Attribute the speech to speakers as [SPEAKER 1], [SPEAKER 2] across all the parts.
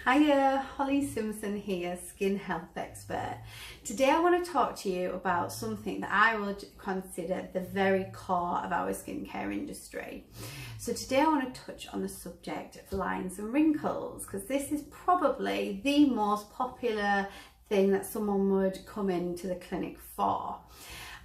[SPEAKER 1] Hiya, Hollie Simpson here, skin health expert. Today I want to talk to you about something that I would consider the very core of our skincare industry. So today I want to touch on the subject of lines and wrinkles, because this is probably the most popular thing that someone would come into the clinic for.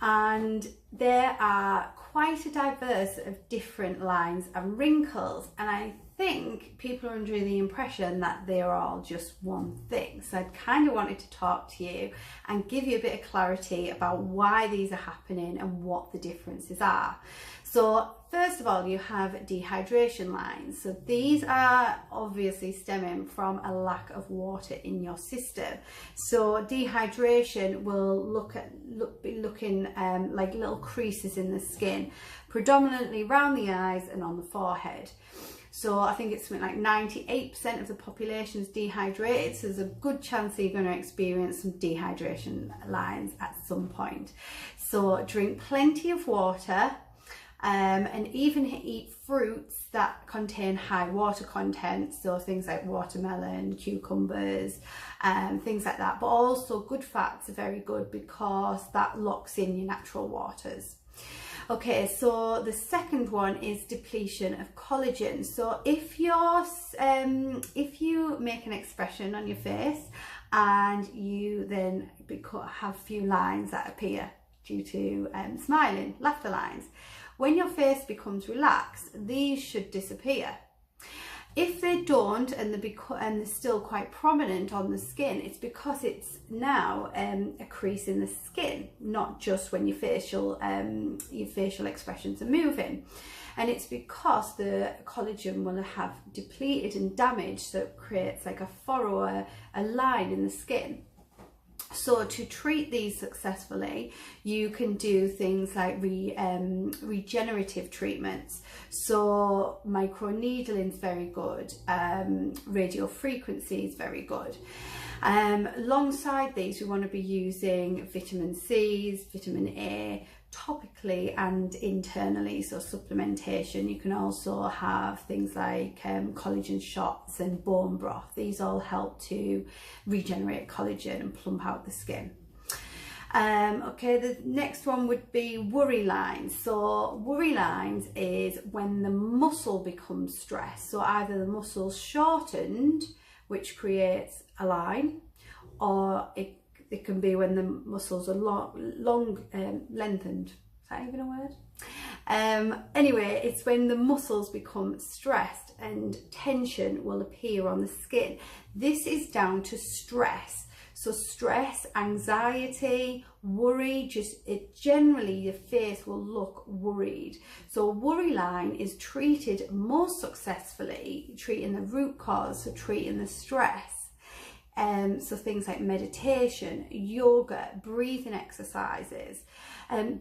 [SPEAKER 1] And there are quite a diverse of different lines and wrinkles, and I think people are under the impression that they're all just one thing. So I kind of wanted to talk to you and give you a bit of clarity about why these are happening and what the differences are. So first of all, you have dehydration lines. So these are obviously stemming from a lack of water in your system. So dehydration will be looking like little creases in the skin, predominantly around the eyes and on the forehead. So I think it's something like 98% of the population is dehydrated, so there's a good chance that you're going to experience some dehydration lines at some point. So drink plenty of water, and even eat fruits that contain high water content, so things like watermelon, cucumbers, things like that. But also good fats are very good because that locks in your natural waters. Okay, so the second one is depletion of collagen. So if you make an expression on your face and you then have a few lines that appear due to smiling, laughter lines, when your face becomes relaxed, these should disappear. If they don't and they're still quite prominent on the skin, it's because it's now a crease in the skin, not just when your facial expressions are moving. And it's because the collagen will have depleted and damaged, so it creates like a furrow, a line in the skin. So to treat these successfully, you can do things like regenerative treatments. So microneedling is very good, radio frequency is very good. Alongside these, we want to be using vitamin C's, vitamin A, topically and internally, so supplementation. You can also have things like collagen shots and bone broth. These all help to regenerate collagen and plump out the skin. Okay, the next one would be worry lines. So worry lines is when the muscle becomes stressed. So either the muscle's shortened, which creates a line, or it can be when the muscles are lengthened. Is that even a word? Anyway, it's when the muscles become stressed and tension will appear on the skin. This is down to stress. So stress, anxiety, worry, generally your face will look worried. So a worry line is treated most successfully, treating the root cause, so treating the stress. So things like meditation, yoga, breathing exercises,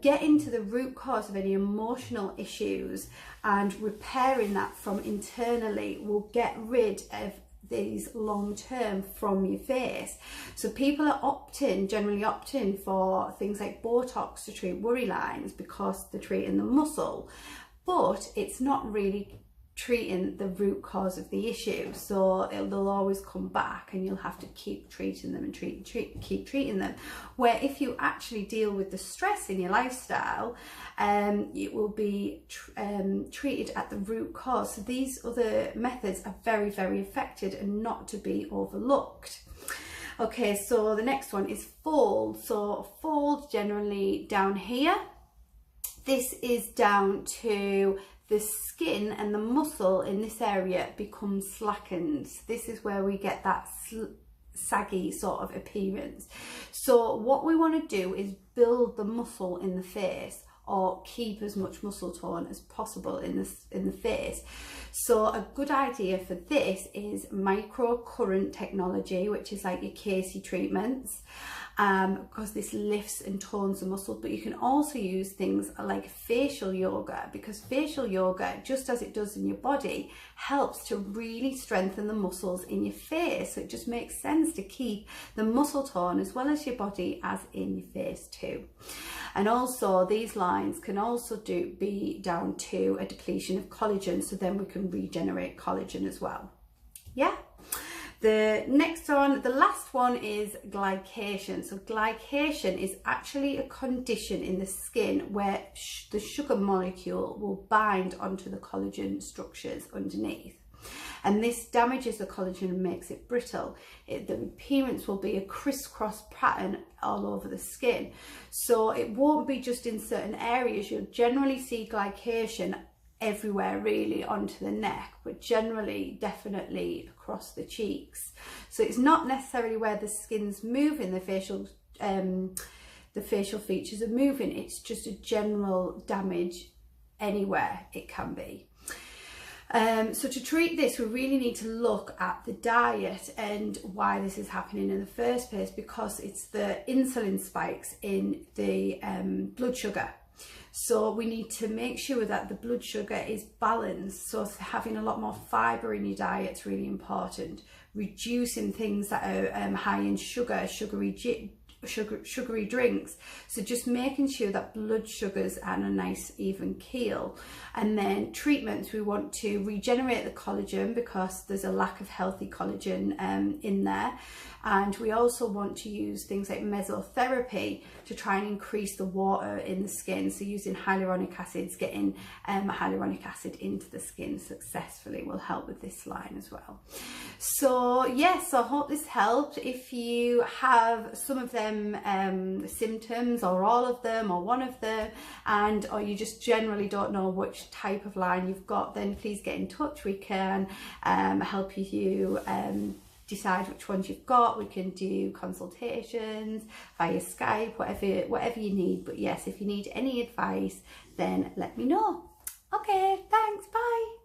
[SPEAKER 1] getting to the root cause of any emotional issues and repairing that from internally will get rid of these long term from your face. So people are generally opting for things like Botox to treat worry lines because they're treating the muscle, but it's not really treating the root cause of the issue, so they'll always come back and you'll have to keep treating them and keep treating them. Where if you actually deal with the stress in your lifestyle, it will be treated at the root cause. So these other methods are very, very effective and not to be overlooked. Okay, so the next one is fold. So fold generally down here. This is down to the skin and the muscle in this area becomes slackened. This is where we get that saggy sort of appearance. So what we want to do is build the muscle in the face, or keep as much muscle tone as possible in the face. So a good idea for this is microcurrent technology, which is like your Casey treatments, because this lifts and tones the muscle. But you can also use things like facial yoga, because facial yoga, just as it does in your body, helps to really strengthen the muscles in your face. So it just makes sense to keep the muscle tone as well as your body as in your face too. And also these lines can also be down to a depletion of collagen, so then we can regenerate collagen as well. Yeah. The next one, the last one, is glycation. So glycation is actually a condition in the skin where the sugar molecule will bind onto the collagen structures underneath. And this damages the collagen and makes it brittle. The appearance will be a crisscross pattern all over the skin. So it won't be just in certain areas. You'll generally see glycation everywhere really onto the neck, but generally definitely across the cheeks. So it's not necessarily where the skin's moving, the facial features are moving, it's just a general damage anywhere it can be. So to treat this, we really need to look at the diet and why this is happening in the first place, because it's the insulin spikes in the blood sugar. So we need to make sure that the blood sugar is balanced. So having a lot more fibre in your diet is really important. Reducing things that are high in sugar, sugary drinks. So just making sure that blood sugars are on a nice even keel. And then treatments, we want to regenerate the collagen because there's a lack of healthy collagen in there. And we also want to use things like mesotherapy to try and increase the water in the skin. So using hyaluronic acids, getting hyaluronic acid into the skin successfully will help with this line as well. So yes, I hope this helped. If you have some of them symptoms, or all of them, or one of them, or you just generally don't know which type of line you've got, then please get in touch. We can help you decide which ones you've got. We can do consultations via Skype, whatever you need. But yes, if you need any advice, then let me know. Okay, thanks, bye.